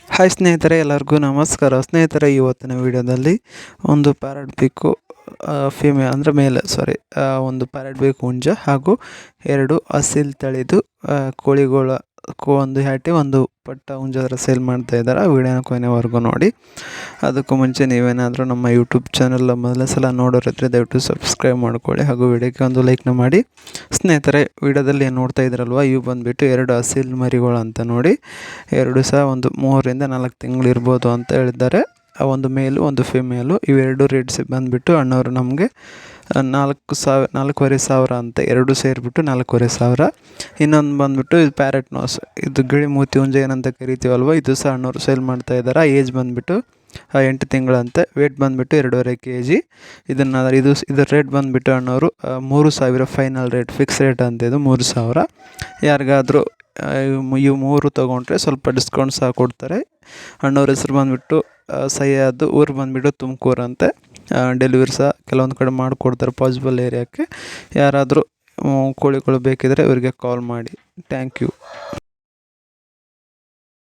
Hi ಸ್ನೇಹಿತರೆ, ಎಲ್ಲರಿಗೂ ನಮಸ್ಕಾರ. ಸ್ನೇಹಿತರೆ, ಇವತ್ತಿನ ವಿಡಿಯೋದಲ್ಲಿ ಒಂದು ಪ್ಯಾರಟ್ ಬೇಕು ಫೀಮೇಲ್ ಅಂದರೆ ಮೇಲೆ ಒಂದು ಪ್ಯಾರಟ್ ಬೇಕು ಹುಂಜ ಹಾಗೂ 2 ಅಸೀಲ್ ತಳಿದು ಕೋಳಿಗಳ ಒಂದು ಹ್ಯಾಟಿ ಒಂದು ಪಟ್ಟ ಹುಂಜ ಸೇಲ್ ಮಾಡ್ತಾ ಇದ್ದಾರೆ. ಆ ವಿಡಿಯೋನ ಕೊನೆವರೆಗೂ ನೋಡಿ. ಅದಕ್ಕೂ ಮುಂಚೆ ನೀವೇನಾದರೂ ನಮ್ಮ ಯೂಟ್ಯೂಬ್ ಚಾನಲ್ ಮೊದಲ ಸಲ ನೋಡೋರಿದ್ರೆ ದಯವಿಟ್ಟು ಸಬ್ಸ್ಕ್ರೈಬ್ ಮಾಡ್ಕೊಳ್ಳಿ ಹಾಗೂ ವಿಡಿಯೋಕ್ಕೆ ಒಂದು ಲೈಕ್ನ ಮಾಡಿ. ಸ್ನೇಹಿತರೆ, ವಿಡಿಯೋದಲ್ಲಿ ಏನು ನೋಡ್ತಾ ಇದ್ರಲ್ವ, ಇವು ಬಂದುಬಿಟ್ಟು 2 ಅಸೀಲ್ ಮರಿಗಳು ಅಂತ ನೋಡಿ. 2 ಸಹ ಒಂದು 3 ರಿಂದ 4 ತಿಂಗಳು ಇರ್ಬೋದು ಅಂತ ಹೇಳಿದ್ದಾರೆ. ಒಂದು ಮೇಲು ಒಂದು ಫಿಮೇಲು. ಇವೆರಡು ರೇಟ್ಸ್ ಬಂದುಬಿಟ್ಟು ಅಣ್ಣವರು ನಮಗೆ 4,500 ಅಂತ, 2 ಸೇರಿಬಿಟ್ಟು 4,500. ಇನ್ನೊಂದು ಬಂದುಬಿಟ್ಟು ಇದು ಪ್ಯಾರೆಟ್ ನೋಸ್, ಇದು ಗಿಳಿ ಮೂತಿ ಹುಂಜ ಏನಂತ ಕರಿತೀವಲ್ವ, ಇದು ಸಹ ಅಣ್ಣವರು ಸೇಲ್ ಮಾಡ್ತಾ ಇದ್ದಾರೆ. ಏಜ್ ಬಂದುಬಿಟ್ಟು 8 ತಿಂಗಳಂತೆ. ವೇಟ್ ಬಂದುಬಿಟ್ಟು 2.5 kg. ಇದರ ರೇಟ್ ಬಂದುಬಿಟ್ಟು ಅಣ್ಣವರು 3,000 ಫೈನಲ್ ರೇಟ್, ಫಿಕ್ಸ್ ರೇಟ್ ಅಂತ. ಇದು 3,000. ಯಾರಿಗಾದರೂ ಇವು 3 ತೊಗೊಂಡ್ರೆ ಸ್ವಲ್ಪ ಡಿಸ್ಕೌಂಟ್ ಸಹ ಕೊಡ್ತಾರೆ. ಅಣ್ಣವ್ರ ಹೆಸರು ಬಂದುಬಿಟ್ಟು ಸಯ್ಯದ್, ಊರು ಬಂದುಬಿಟ್ಟು ತುಮಕೂರು ಅಂತೆ. ಡೆಲಿವರಿ ಸಹ ಕೆಲವೊಂದು ಕಡೆ ಮಾಡಿಕೊಡ್ತಾರೆ ಪಾಸಿಬಲ್ ಏರಿಯಾಕ್ಕೆ. ಯಾರಾದರೂ ಕೋಳಿಗಳು ಬೇಕಿದ್ದರೆ ಇವರಿಗೆ ಕಾಲ್ ಮಾಡಿ. Thank you.